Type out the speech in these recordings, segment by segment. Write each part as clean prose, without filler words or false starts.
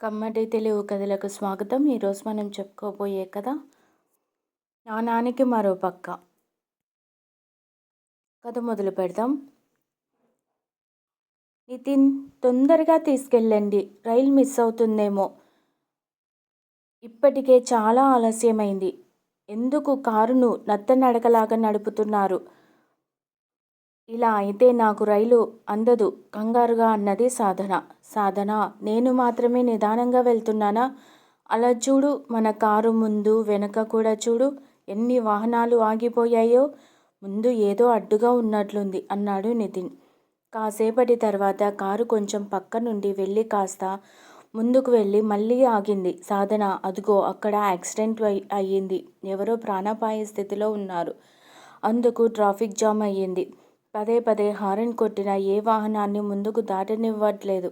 కమ్మటి తెలుగు కథలకు స్వాగతం. ఈరోజు మనం చెప్పుకోబోయే కథ నాణానికి మరో పక్క. కథ మొదలు పెడదాం. నితిన్, తొందరగా తీసుకెళ్ళండి, రైలు మిస్ అవుతుందేమో. ఇప్పటికే చాలా ఆలస్యమైంది. ఎందుకు కారును నత్తనడకలాగా నడుపుతున్నారు? ఇలా అయితే నాకు రైలు అందదు, కంగారుగా అన్నది సాధన. సాధన, నేను మాత్రమే నిదానంగా వెళ్తున్నానా? అలా చూడు, మన కారు ముందు వెనక కూడా చూడు, ఎన్ని వాహనాలు ఆగిపోయాయో. ముందు ఏదో అడ్డుగా ఉన్నట్లుంది అన్నాడు నితిన్. కాసేపటి తర్వాత కారు కొంచెం పక్క నుండి వెళ్ళి కాస్త ముందుకు వెళ్ళి మళ్ళీ ఆగింది. సాధన, అదుగో అక్కడ యాక్సిడెంట్ అయ్యింది, ఎవరో ప్రాణాపాయ స్థితిలో ఉన్నారు. అందుకు ట్రాఫిక్ జామ్ అయ్యింది. పదే పదే హారన్ కొట్టిన ఏ వాహనాన్ని ముందుకు దాటనివ్వట్లేదు.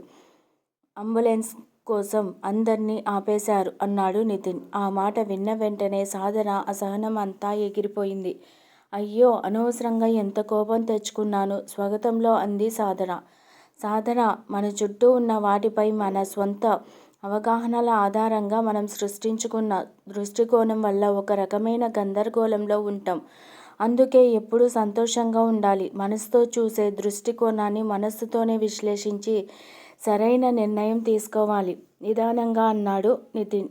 అంబులెన్స్ కోసం అందర్నీ ఆపేశారు అన్నాడు నితిన్. ఆ మాట విన్న వెంటనే సాధన అసహనం అంతా ఎగిరిపోయింది. అయ్యో, అనవసరంగా ఎంత కోపం తెచ్చుకున్నాను స్వాగతంలో అంది సాధన. సాధన, మన చుట్టూ ఉన్న వాటిపై మన స్వంత అవగాహనల ఆధారంగా మనం సృష్టించుకున్న దృష్టికోణం వల్ల ఒక రకమైన గందరగోళంలో ఉంటాం. అందుకే ఎప్పుడూ సంతోషంగా ఉండాలి. మనసుతో చూసే దృష్టికోణాన్ని మనస్సుతోనే విశ్లేషించి సరైన నిర్ణయం తీసుకోవాలి నిదానంగా అన్నాడు నితిన్.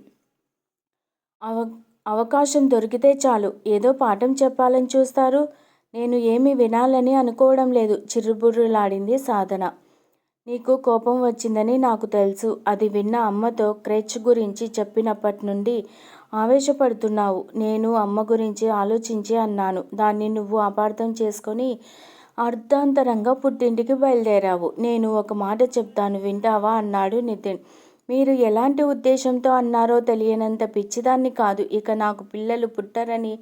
అవకాశం దొరికితే చాలు ఏదో పాఠం చెప్పాలని చూస్తారు. నేను ఏమీ వినాలని అనుకోవడం లేదు, చిర్రుబుర్రులాడింది సాధన. నీకు కోపం వచ్చిందని నాకు తెలుసు. అది విన్న అమ్మతో క్రెచ్ గురించి చెప్పినప్పటి నుండి ఆవేశపడుతున్నావు. నేను అమ్మ గురించి ఆలోచించి అన్నాను. దాన్ని నువ్వు అపార్థం చేసుకొని అర్ధాంతరంగా పుట్టింటికి బయలుదేరావు. నేను ఒక మాట చెప్తాను, వింటావా అన్నాడు నితిన్. మీరు ఎలాంటి ఉద్దేశంతో అన్నారో తెలియనంత పిచ్చిదాన్ని కాదు. ఇక నాకు పిల్లలు పుట్టరని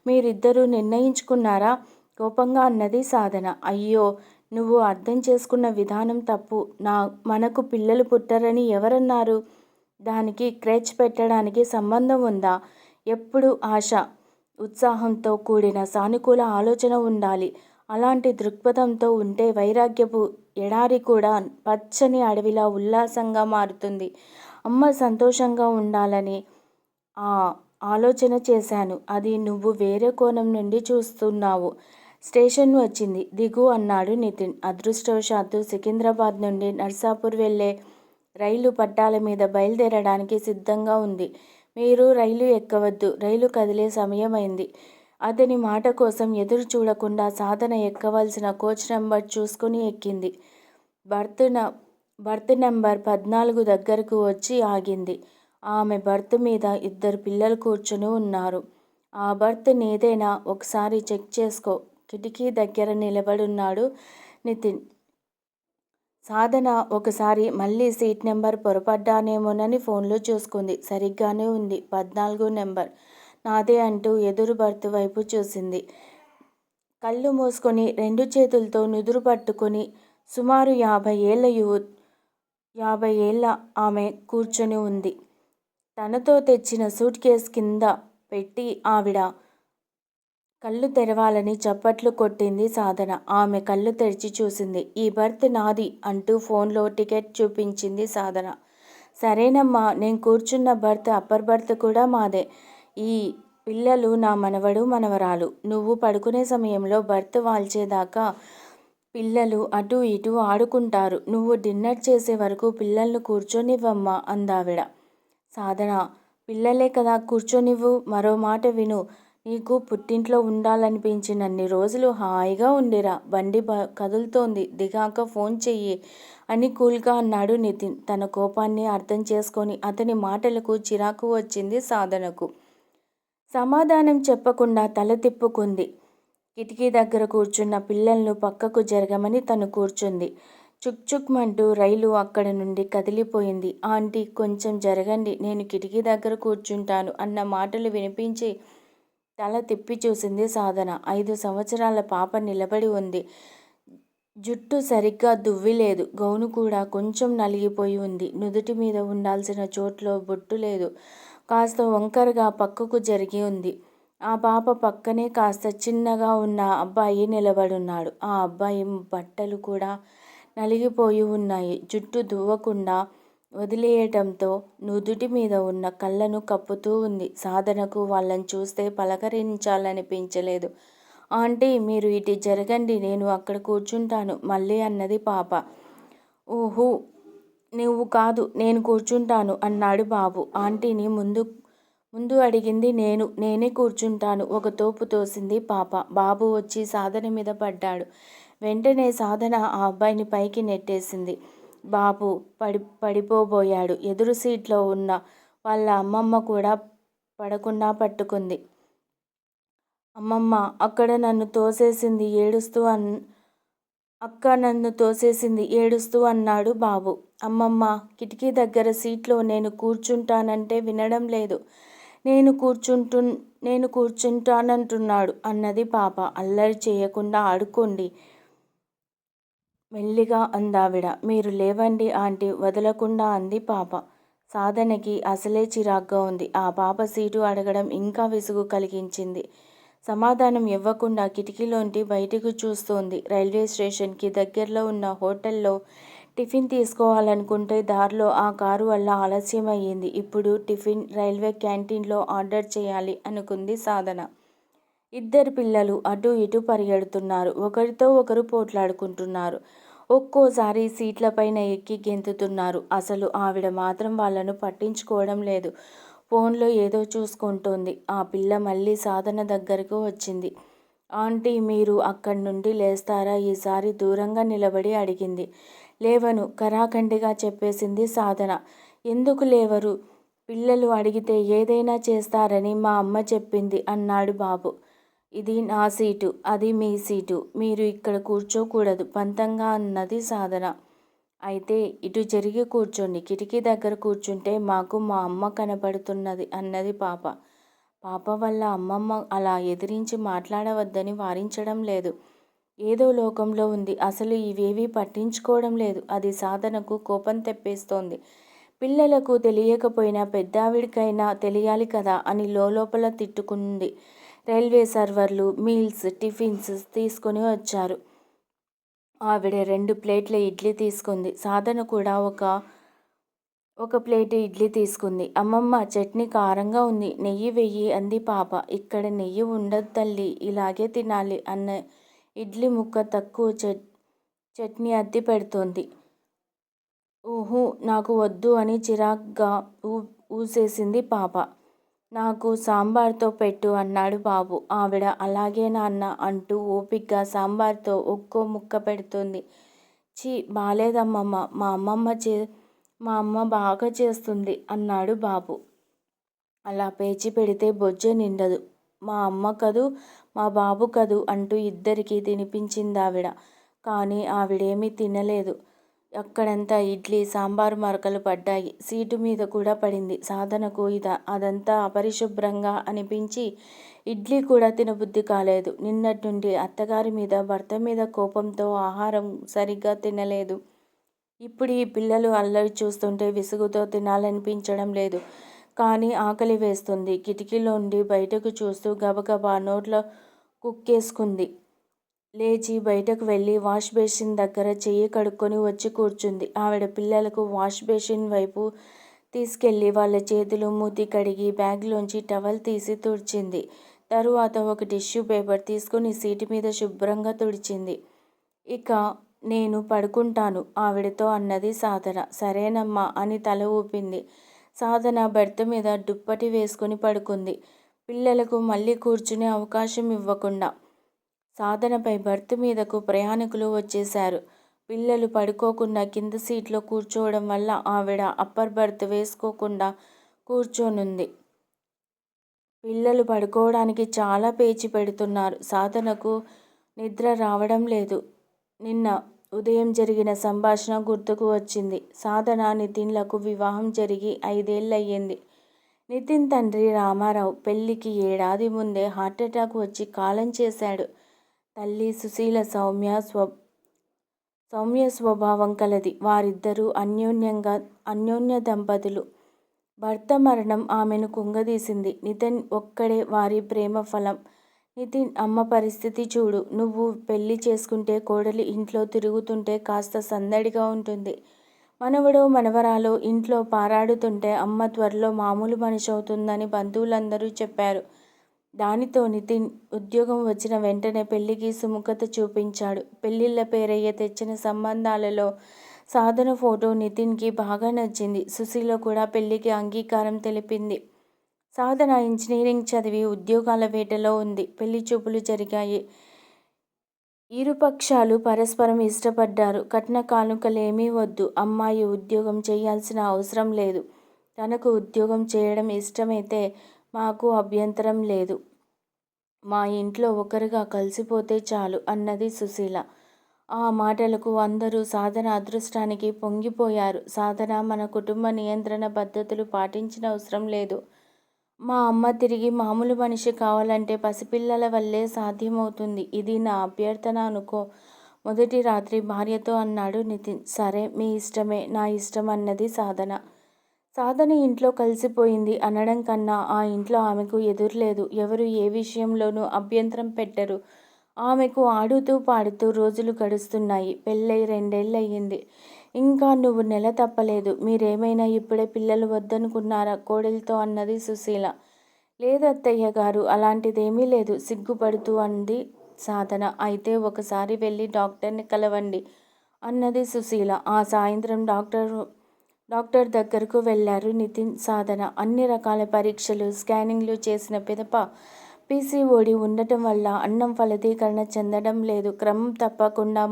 మీరిద్దరూ నిర్ణయించుకున్నారా? కోపంగా అన్నది సాధన. అయ్యో, నువ్వు అర్థం చేసుకున్న విధానం తప్పు. మనకు పిల్లలు పుట్టరని ఎవరన్నారు? దానికి క్రెచ్ పెట్టడానికి సంబంధం ఉందా? ఎప్పుడు ఆశ, ఉత్సాహంతో కూడిన సానుకూల ఆలోచన ఉండాలి. అలాంటి దృక్పథంతో ఉంటే వైరాగ్యపు ఎడారి కూడా పచ్చని అడవిలా ఉల్లాసంగా మారుతుంది. అమ్మ సంతోషంగా ఉండాలని ఆ ఆలోచన చేశాను. అది నువ్వు వేరే కోణం నుండి చూస్తున్నావు. స్టేషన్ వచ్చింది, దిగు అన్నాడు నితిన్. అదృష్టవశాత్తు సికింద్రాబాద్ నుండి నర్సాపూర్ వెళ్ళే రైలు పట్టాల మీద బయలుదేరడానికి సిద్ధంగా ఉంది. మీరు రైలు ఎక్కవద్దు, రైలు కదిలే సమయమైంది. అతని మాట కోసం ఎదురు చూడకుండా సాధన ఎక్కవలసిన కోచ్ నెంబర్ చూసుకుని ఎక్కింది. బర్త్ నెంబర్ 14 దగ్గరకు వచ్చి ఆగింది. ఆమె బర్త్ మీద ఇద్దరు పిల్లలు కూర్చుని ఉన్నారు. ఆ బర్త్ నీదేనా? ఒకసారి చెక్ చేసుకో. కిటికీ దగ్గర నిలబడున్నాడు నితిన్. సాధన ఒకసారి మళ్ళీ సీట్ నెంబర్ పొరపడ్డానేమోనని ఫోన్లో చూసుకుంది. సరిగ్గానే ఉంది, 14 నెంబర్ నాదే అంటూ ఎదురు బర్త్ వైపు చూసింది. కళ్ళు మూసుకొని రెండు చేతులతో నుదురు పట్టుకొని సుమారు 50 ఏళ్ల ఆమె కూర్చొని ఉంది. తనతో తెచ్చిన సూట్ కేస్ కింద పెట్టి ఆవిడ కళ్ళు తెరవాలని చప్పట్లు కొట్టింది సాధన. ఆమె కళ్ళు తెరిచి చూసింది. ఈ బర్త్ నాది అంటూ ఫోన్లో టికెట్ చూపించింది సాధన. సరేనమ్మా, నేను కూర్చున్న బర్త్ అప్పర్ బర్త్ కూడా మాదే. ఈ పిల్లలు నా మనవడు మనవరాలు. నువ్వు పడుకునే సమయంలో బర్త్ వాల్చేదాకా పిల్లలు అటూ ఇటూ ఆడుకుంటారు. నువ్వు డిన్నర్ చేసే వరకు పిల్లల్ని కూర్చొనివ్వమ్మా అందావిడ. సాధన, పిల్లలే కదా, కూర్చొనివ్వు. మరో మాట విను, నీకు పుట్టింట్లో ఉండాలనిపించినన్ని రోజులు హాయిగా ఉండిరా. బండి కదులుతోంది, దిగాక ఫోన్ చెయ్యి అని కూల్గా అన్నాడు నితిన్. తన కోపాన్ని అర్థం చేసుకొని అతని మాటలకు చిరాకు వచ్చింది సాధనకు. సమాధానం చెప్పకుండా తల తిప్పుకుంది. కిటికీ దగ్గర కూర్చున్న పిల్లలను పక్కకు జరగమని తను కూర్చుంది. చుక్చుక్మంటూ రైలు అక్కడి నుండి కదిలిపోయింది. ఆంటీ, కొంచెం జరగండి, నేను కిటికీ దగ్గర కూర్చుంటాను అన్న మాటలు వినిపించి తల తిప్పి చూసింది సాధన. 5 సంవత్సరాల పాప నిలబడి ఉంది. జుట్టు సరిగ్గా దువ్విలేదు. గౌను కూడా కొంచెం నలిగిపోయి ఉంది. నుదుటి మీద ఉండాల్సిన చోట్లో బొట్టు లేదు. కాస్త వంకరగా పక్కకు జరిగి ఉంది. ఆ పాప పక్కనే కాస్త చిన్నగా ఉన్న అబ్బాయి నిలబడున్నాడు. ఆ అబ్బాయి బట్టలు కూడా నలిగిపోయి ఉన్నాయి. జుట్టు దువ్వకుండా వదిలేయటంతో నుదుటి మీద ఉన్న కళ్ళను కప్పుతూ ఉంది. సాధనకు వాళ్ళని చూస్తే పలకరించాలనిపించలేదు. ఆంటీ, మీరు ఇటు జరగండి, నేను అక్కడ కూర్చుంటాను మళ్ళీ అన్నది పాప. ఊహూ, నువ్వు కాదు, నేను కూర్చుంటాను అన్నాడు బాబు. ఆంటీని ముందు అడిగింది నేనే కూర్చుంటాను ఒక తోపు తోసింది పాప. బాబు వచ్చి సాధన మీద పడ్డాడు. వెంటనే సాధన ఆ అబ్బాయిని పైకి నెట్టేసింది. బాబు పడిపోబోయాడు. ఎదురు సీట్లో ఉన్న వాళ్ళ అమ్మమ్మ కూడా పడకుండా పట్టుకుంది. అమ్మమ్మ, అక్క నన్ను తోసేసింది ఏడుస్తూ అన్నాడు బాబు. అమ్మమ్మ కిటికీ దగ్గర సీట్లో నేను కూర్చుంటానంటే వినడం లేదు. నేను కూర్చుంటానంటున్నాడు అన్నది పాప. అల్లరి చేయకుండా ఆడుకోండి, మెల్లిగా అందావిడ. మీరు లేవండి ఆంటీ, వదలకుండా అంది పాప. సాధనకి అసలే చిరాగ్గా ఉంది. ఆ పాప సీటు అడగడం ఇంకా విసుగు కలిగించింది. సమాధానం ఇవ్వకుండా కిటికీలోంటి బయటకు చూస్తోంది. రైల్వే స్టేషన్కి దగ్గరలో ఉన్న హోటల్లో టిఫిన్ తీసుకోవాలనుకుంటే దారిలో ఆ కారు వల్ల ఆలస్యం అయ్యింది. ఇప్పుడు టిఫిన్ రైల్వే క్యాంటీన్లో ఆర్డర్ చేయాలి అనుకుంది సాధన. ఇద్దరు పిల్లలు అటూ ఇటూ పరిగెడుతున్నారు. ఒకరితో ఒకరు పోట్లాడుకుంటున్నారు. ఒక్కోసారి సీట్లపైన ఎక్కి గెంతుతున్నారు. అసలు ఆవిడ మాత్రం వాళ్ళను పట్టించుకోవడం లేదు. ఫోన్లో ఏదో చూసుకుంటోంది. ఆ పిల్ల మళ్ళీ సాధన దగ్గరకు వచ్చింది. ఆంటీ, మీరు అక్కడి నుండి లేస్తారా? ఈసారి దూరంగా నిలబడి అడిగింది. లేవను, కరాఖండిగా చెప్పేసింది సాధన. ఎందుకు లేవరు? పిల్లలు అడిగితే ఏదైనా చేస్తారని మా అమ్మ చెప్పింది అన్నాడు బాబు. ఇది నా సీటు, అది మీ సీటు, మీరు ఇక్కడ కూర్చోకూడదు పంతంగా అన్నది సాధన. అయితే ఇటు జరిగి కూర్చోండి, కిటికీ దగ్గర కూర్చుంటే మాకు మా అమ్మ కనపడుతున్నది అన్నది పాప. పాప వల్ల అమ్మమ్మ అలా ఎదిరించి మాట్లాడవద్దని వారించడం లేదు. ఏదో లోకంలో ఉంది. అసలు ఇవేవీ పట్టించుకోవడం లేదు. అది సాధనకు కోపం తెప్పిస్తోంది. పిల్లలకు తెలియకపోయినా పెద్దావిడికైనా తెలియాలి కదా అని లోపల తిట్టుకుంది. రైల్వే సర్వర్లు మీల్స్, టిఫిన్స్ తీసుకుని వచ్చారు. ఆవిడ 2 ప్లేట్ల ఇడ్లీ తీసుకుంది. సాధన కూడా ఒక ప్లేటు ఇడ్లీ తీసుకుంది. అమ్మమ్మ, చట్నీ కారంగా ఉంది, నెయ్యి వెయ్యి అంది పాప. ఇక్కడ నెయ్యి ఉండదు తల్లి, ఇలాగే తినాలి అన్న ఇడ్లీ ముక్క తక్కువ చట్నీ అద్ది పెడుతోంది. ఊహూ, నాకు వద్దు అని చిరాగ్గా ఊసేసింది పాప. నాకు సాంబార్తో పెట్టు అన్నాడు బాబు. ఆవిడ అలాగే నాన్న అంటూ ఓపిగ్గా సాంబార్తో ఒక్కో ముక్క పెడుతోంది. ఛీ, బాలేదమ్మమ్మ, మా అమ్మ బాగా చేస్తుంది అన్నాడు బాబు. అలా పేచి పెడితే బొజ్జ నిండదు. మా అమ్మ కదూ, మా బాబు కదూ అంటూ ఇద్దరికీ తినిపించిందావిడ. కానీ ఆవిడేమీ తినలేదు. అక్కడంతా ఇడ్లీ సాంబారు మరకలు పడ్డాయి. సీటు మీద కూడా పడింది. సాధనకు అదంతా అపరిశుభ్రంగా అనిపించి ఇడ్లీ కూడా తినబుద్ధి కాలేదు. నిన్నటి నుండి అత్తగారి మీద, భర్త మీద కోపంతో ఆహారం సరిగ్గా తినలేదు. ఇప్పుడు ఈ పిల్లలు అల్లరి చూస్తుంటే విసుగుతో తినాలనిపించడం లేదు. కానీ ఆకలి వేస్తుంది. కిటికీలోండి బయటకు చూస్తూ గబగబా నోట్లో కుక్కేసుకుంది. లేచి బయటకు వెళ్ళి వాష్ బేసిన్ దగ్గర చెయ్యి కడుక్కొని వచ్చి కూర్చుంది. ఆవిడ పిల్లలకు వాష్ బేసిన్ వైపు తీసుకెళ్ళి వాళ్ళ చేతులు మూతి కడిగి బ్యాగ్లోంచి టవల్ తీసి తుడిచింది. తరువాత ఒక టిష్యూ పేపర్ తీసుకుని సీటు మీద శుభ్రంగా తుడిచింది. ఇక నేను పడుకుంటాను ఆవిడతో అన్నది సాధన. సరేనమ్మా అని తల ఊపింది. సాధన బెర్త్ మీద దుప్పటి వేసుకుని పడుకుంది. పిల్లలకు మళ్ళీ కూర్చునే అవకాశం ఇవ్వకుండా. సాధనపై బెర్త్ మీదకు ప్రయాణికులు వచ్చేశారు. పిల్లలు పడుకోకుండా కింద సీట్లో కూర్చోవడం వల్ల ఆవిడ అప్పర్ బెర్త్ వేసుకోకుండా కూర్చోనుంది. పిల్లలు పడుకోవడానికి చాలా పేచి పెడుతున్నారు. సాధనకు నిద్ర రావడం లేదు. నిన్న ఉదయం జరిగిన సంభాషణ గుర్తుకు వచ్చింది. సాధన నితిన్లకు వివాహం జరిగి 5 ఏళ్ళయ్యింది. నితిన్ తండ్రి రామారావు పెళ్లికి ఏడాది ముందే హార్ట్అటాక్ వచ్చి కాలం చేశాడు. తల్లి సుశీల సౌమ్య స్వభావం కలది. వారిద్దరూ అన్యోన్య దంపతులు. భర్త మరణం ఆమెను కుంగదీసింది. నితిన్ ఒక్కడే వారి ప్రేమ ఫలం. నితిన్ అమ్మ పరిస్థితి చూడు. నువ్వు పెళ్లి చేసుకుంటే కోడలి ఇంట్లో తిరుగుతుంటే కాస్త సందడిగా ఉంటుంది. మనవడో మనవరాలో ఇంట్లో పారాడుతుంటే అమ్మ త్వరలో మామూలు మనిషి అవుతుందని బంధువులందరూ చెప్పారు. దానితో నితిన్ ఉద్యోగం వచ్చిన వెంటనే పెళ్లికి సుముఖత చూపించాడు. పెళ్లిళ్ల పేరయ్య తెచ్చిన సంబంధాలలో సాధన ఫోటో నితిన్కి బాగా నచ్చింది. సుశీల కూడా పెళ్లికి అంగీకారం తెలిపింది. సాధన ఇంజనీరింగ్ చదివి ఉద్యోగాల వేటలో ఉంది. పెళ్లి చూపులు జరిగాయి. ఇరుపక్షాలు పరస్పరం ఇష్టపడ్డారు. కట్న కానుకలేమీ వద్దు. అమ్మాయి ఉద్యోగం చేయాల్సిన అవసరం లేదు. తనకు ఉద్యోగం చేయడం ఇష్టమైతే మాకు అభ్యంతరం లేదు. మా ఇంట్లో ఒకరుగా కలిసిపోతే చాలు అన్నది సుశీల. ఆ మాటలకు అందరూ సాధన అదృష్టానికి పొంగిపోయారు. సాధన మన కుటుంబ నియంత్రణ పద్ధతులు పాటించిన అవసరం లేదు. మా అమ్మ తిరిగి మామూలు మనిషి కావాలంటే పసిపిల్లల వల్లే సాధ్యమవుతుంది. ఇది నా అభ్యర్థన అనుకో మొదటి రాత్రి భార్యతో అన్నాడు నితిన్. సరే మీ ఇష్టమే, నా ఇష్టం అన్నది సాధన. సాధన ఇంట్లో కలిసిపోయింది అనడం కన్నా ఆ ఇంట్లో ఆమెకు ఎదురులేదు. ఎవరు ఏ విషయంలోనూ అభ్యంతరం పెట్టరు. ఆమెకు ఆడుతూ పాడుతూ రోజులు గడుస్తున్నాయి. పెళ్ళై 2 ఏళ్ళయ్యింది. ఇంకా నువ్వు నెల తప్పలేదు. మీరేమైనా ఇప్పుడే పిల్లలు వద్దనుకున్నారా కోడలితో అన్నది సుశీల. లేదత్తయ్య గారు, అలాంటిదేమీ లేదు సిగ్గుపడుతూ అంది సాధన. అయితే ఒకసారి వెళ్ళి డాక్టర్ని కలవండి అన్నది సుశీల. ఆ సాయంత్రం డాక్టర్ దగ్గరకు వెళ్లారు నితిన్, సాధన. అన్ని రకాల పరీక్షలు, స్కానింగ్లు చేసిన పిదప పీసీఓడి ఉండటం వల్ల అన్నం ఫలదీకరణ చెందడం లేదు. క్రమం తప్పకుండా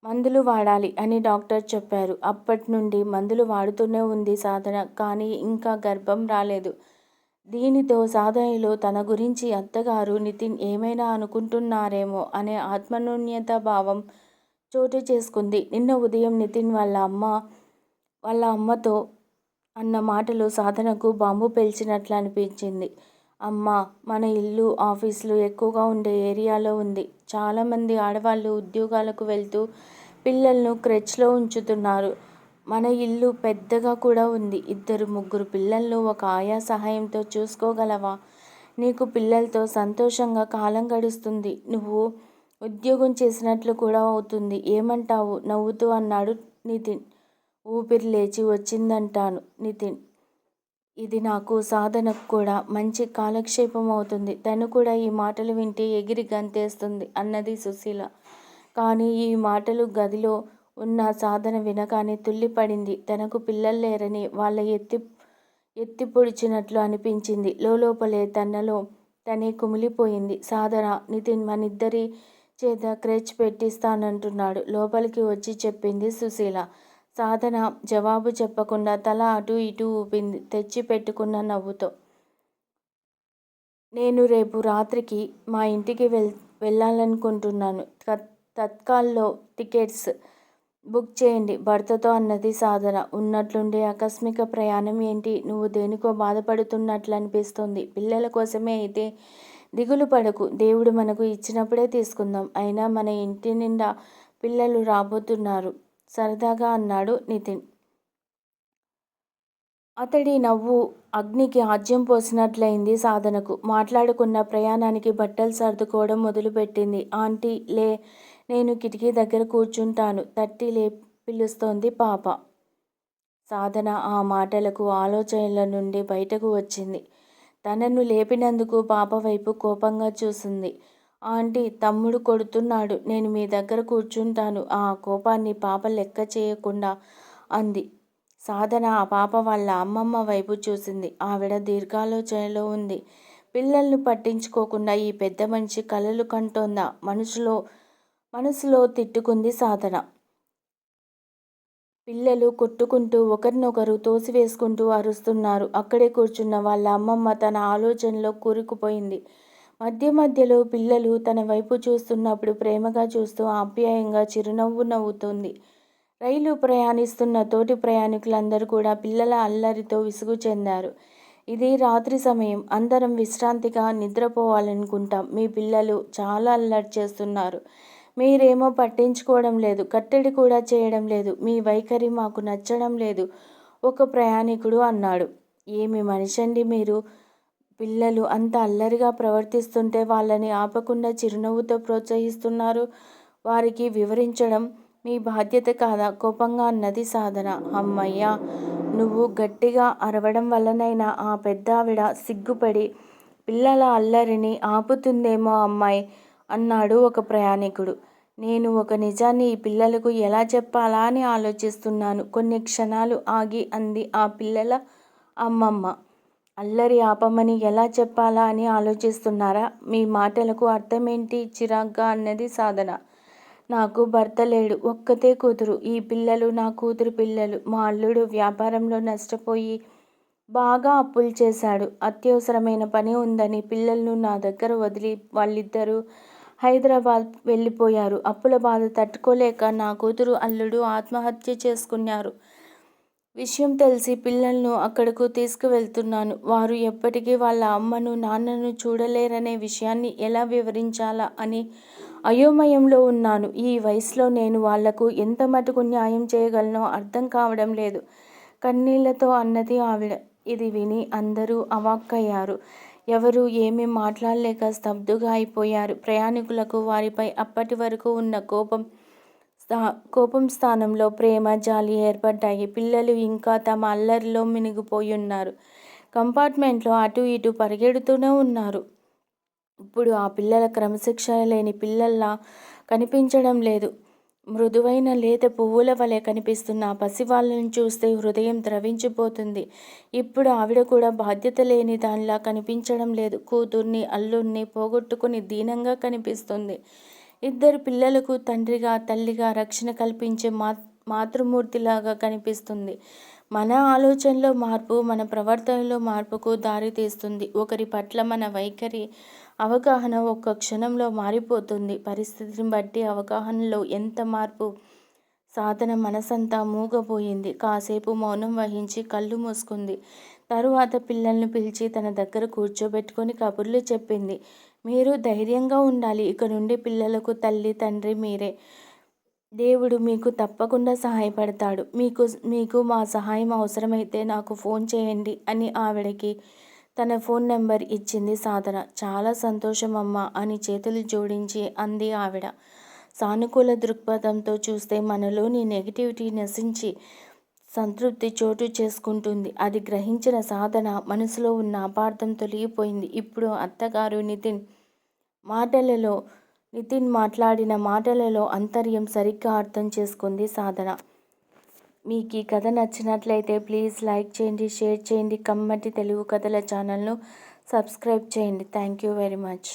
మందులు వాడాలి అని డాక్టర్ చెప్పారు. అప్పటి నుండి మందులు వాడుతూనే ఉంది సాధన. కానీ ఇంకా గర్భం రాలేదు. దీనితో సాధనలో తన గురించి అత్తగారు, నితిన్ ఏమైనా అనుకుంటున్నారేమో అనే ఆత్మన్యూన్యతా భావం చోటు చేసుకుంది. నిన్న ఉదయం నితిన్ వాళ్ళ అమ్మతో అన్న మాటలు సాధనకు బాంబు పేల్చినట్లు అనిపించింది. అమ్మా, మన ఇల్లు, ఆఫీసులు ఎక్కువగా ఉండే ఏరియాలో ఉంది. చాలామంది ఆడవాళ్ళు ఉద్యోగాలకు వెళ్తూ పిల్లలను క్రెచ్లో ఉంచుతున్నారు. మన ఇల్లు పెద్దగా కూడా ఉంది. 2-3 పిల్లలను ఒక ఆయా సహాయంతో చూసుకోగలవా? నీకు పిల్లలతో సంతోషంగా కాలం గడుస్తుంది. నువ్వు ఉద్యోగం చేసినట్లు కూడా అవుతుంది. ఏమంటావు నవ్వుతూ అన్నాడు నితిన్. ఊపిరి లేచి వచ్చిందంటాను నితిన్. ఇది నాకు, సాధనకు కూడా మంచి కాలక్షేపం అవుతుంది. తను కూడా ఈ మాటలు వింటే ఎగిరి గంతేస్తుంది అన్నది సుశీల. కానీ ఈ మాటలు గదిలో ఉన్న సాధన వినగానే తుల్లిపడింది. తనకు పిల్లలు లేరని వాళ్ళ ఎత్తి పొడిచినట్లు అనిపించింది. లోపలే తనలో తనే కుమిలిపోయింది. సాధన, నితిన్ మనిద్దరి చేత క్రెచ్ పెట్టిస్తానంటున్నాడు లోపలికి వచ్చి చెప్పింది సుశీల. సాధన జవాబు చెప్పకుండా తల అటూ ఇటూ ఊపింది తెచ్చి పెట్టుకున్న నవ్వుతో. నేను రేపు రాత్రికి మా ఇంటికి వెళ్ళాలనుకుంటున్నాను. తత్కాల్లో టికెట్స్ బుక్ చేయండి భర్తతో అన్నది సాధన. ఉన్నట్లుండే ఆకస్మిక ప్రయాణం ఏంటి? నువ్వు దేనికో బాధపడుతున్నట్లు అనిపిస్తోంది. పిల్లల కోసమే అయితే దిగులు పడకు. దేవుడు మనకు ఇచ్చినప్పుడే తీసుకుందాం. అయినా మన ఇంటి నిండా పిల్లలు రాబోతున్నారు సరదాగా అన్నాడు నితిన్. అతడి నవ్వు అగ్నికి ఆజ్యం పోసినట్లయింది సాధనకు. మాట్లాడుకున్న ప్రయాణానికి బట్టలు సర్దుకోవడం మొదలుపెట్టింది. ఆంటీ లే, నేను కిటికీ దగ్గర కూర్చుంటాను తట్టి పిలుస్తోంది పాప. సాధన ఆ మాటలకు ఆలోచనల నుండి బయటకు వచ్చింది. తనను లేపినందుకు పాప వైపు కోపంగా చూసింది. ఆంటీ, తమ్ముడు కొడుతున్నాడు, నేను మీ దగ్గర కూర్చుంటాను. ఆ కోపాన్ని పాప లెక్క చేయకుండా అంది. సాధన ఆ పాప వాళ్ళ అమ్మమ్మ వైపు చూసింది. ఆవిడ దీర్ఘాలోచనలో ఉంది. పిల్లల్ని పట్టించుకోకుండా ఈ పెద్ద మనిషి కలలు కంటోందా? మనసులో తిట్టుకుంది సాధన. పిల్లలు కొట్టుకుంటూ ఒకరినొకరు తోసివేసుకుంటూ అరుస్తున్నారు. అక్కడే కూర్చున్న వాళ్ళ అమ్మమ్మ తన ఆలోచనలో కూరుకుపోయింది. మధ్యలో పిల్లలు తన వైపు చూస్తున్నప్పుడు ప్రేమగా చూస్తూ ఆప్యాయంగా చిరునవ్వు నవ్వుతోంది. రైలు ప్రయాణిస్తున్న తోటి ప్రయాణికులందరూ కూడా పిల్లల అల్లరితో విసుగు చెందారు. ఇది రాత్రి సమయం. అందరం విశ్రాంతిగా నిద్రపోవాలనుకుంటాం. మీ పిల్లలు చాలా అల్లరి చేస్తున్నారు. మీరేమో పట్టించుకోవడం లేదు, కట్టడి కూడా చేయడం లేదు. మీ వైఖరి మాకు నచ్చడం లేదు ఒక ప్రయాణికుడు అన్నాడు. ఏమి మనిషండి మీరు? పిల్లలు అంత అల్లరిగా ప్రవర్తిస్తుంటే వాళ్ళని ఆపకుండా చిరునవ్వుతో ప్రోత్సహిస్తున్నారు. వారికి వివరించడం మీ బాధ్యత కాదా? కోపంగా అన్నది సాధన. అమ్మయ్య! నువ్వు గట్టిగా అరవడం వల్లనైనా ఆ పెద్దావిడ సిగ్గుపడి పిల్లల అల్లరిని ఆపుతుందేమో అమ్మాయ్ అన్నాడు ఒక ప్రయాణికుడు. నేను ఒక నిజాన్ని ఈ పిల్లలకు ఎలా చెప్పాలా అని ఆలోచిస్తున్నాను. కొన్ని క్షణాలు ఆగి అంది ఆ పిల్లల అమ్మమ్మ. అల్లరి ఆపమని ఎలా చెప్పాలా అని ఆలోచిస్తున్నారా? మీ మాటలకు అర్థమేంటి? చిరాగ్గా అన్నది సాధన. నాకు భర్త లేడు. ఒక్కతే కూతురు. ఈ పిల్లలు నా కూతురు పిల్లలు. మా అల్లుడు వ్యాపారంలో నష్టపోయి బాగా అప్పులు చేశాడు. అత్యవసరమైన పని ఉందని పిల్లలను నా దగ్గర వదిలి వాళ్ళిద్దరూ హైదరాబాద్ వెళ్ళిపోయారు. అప్పుల బాధ తట్టుకోలేక నా కూతురు అల్లుడు ఆత్మహత్య చేసుకున్నారు. విషయం తెలిసి పిల్లలను అక్కడకు తీసుకువెళ్తున్నాను. వారు ఎప్పటికీ వాళ్ళ అమ్మను నాన్నను చూడలేరనే విషయాన్ని ఎలా వివరించాలా అని అయోమయంలో ఉన్నాను. ఈ వయసులో నేను వాళ్లకు ఎంత మటుకు న్యాయం చేయగలనో అర్థం కావడం లేదు కన్నీళ్లతో అన్నది ఆవిడ. ఇది విని అందరూ అవాక్కయ్యారు. ఎవరూ ఏమీ మాట్లాడలేక స్తబ్దుగా అయిపోయారు. ప్రయాణికులకు వారిపై అప్పటి వరకు ఉన్న కోపం స్థానంలో ప్రేమ, జాలి ఏర్పడ్డాయి. పిల్లలు ఇంకా తమ అల్లరిలో మునిగిపోయున్నారు. కంపార్ట్మెంట్లో అటూ ఇటూ పరిగెడుతూనే ఉన్నారు. ఇప్పుడు ఆ పిల్లల క్రమశిక్షణ లేని పిల్లల్లా కనిపించడం లేదు. మృదువైన లేత పువ్వుల వలె కనిపిస్తున్న ఆ పసివాళ్లను చూస్తే హృదయం ద్రవించిపోతుంది. ఇప్పుడు ఆవిడ కూడా బాధ్యత లేని దానిలా కనిపించడం లేదు. కూతుర్ని, అల్లుణ్ణి పోగొట్టుకుని దీనంగా కనిపిస్తుంది. ఇద్దరు పిల్లలకు తండ్రిగా, తల్లిగా రక్షణ కల్పించే మాతృమూర్తిలాగా కనిపిస్తుంది. మన ఆలోచనలో మార్పు మన ప్రవర్తనలో మార్పుకు దారి తీస్తుంది. ఒకరి పట్ల మన వైఖరి, అవగాహన ఒక్క క్షణంలో మారిపోతుంది. పరిస్థితిని బట్టి అవగాహనలో ఎంత మార్పు! సాధన మనసంతా మూగపోయింది. కాసేపు మౌనం వహించి కళ్ళు మూసుకుంది. తరువాత పిల్లల్ని పిలిచి తన దగ్గర కూర్చోబెట్టుకొని కబుర్లు చెప్పింది. మీరు ధైర్యంగా ఉండాలి. ఇక నుండి పిల్లలకు తల్లి, తండ్రి మీరే. దేవుడు మీకు తప్పకుండా సహాయపడతాడు. మీకు మా సహాయం అవసరమైతే నాకు ఫోన్ చేయండి అని ఆవిడకి తన ఫోన్ నెంబర్ ఇచ్చింది సాధన. చాలా సంతోషం అమ్మా అని చేతులు జోడించి అంది ఆవిడ. సానుకూల దృక్పథంతో చూస్తే మనలోని నెగిటివిటీ నశించి సంతృప్తి చోటు చేసుకుంటుంది. అది గ్రహించిన సాధన మనసులో ఉన్న అపార్థం తొలగిపోయింది. ఇప్పుడు అత్తగారు నితిన్ మాట్లాడిన మాటలలో అంతర్యం సరిగ్గా అర్థం చేసుకుంది సాధన. మీకు ఈ కథ నచ్చినట్లయితే ప్లీజ్ లైక్ చేయండి, షేర్ చేయండి. కమ్మటి తెలుగు కథల ఛానల్ను సబ్స్క్రైబ్ చేయండి. Thank you very much.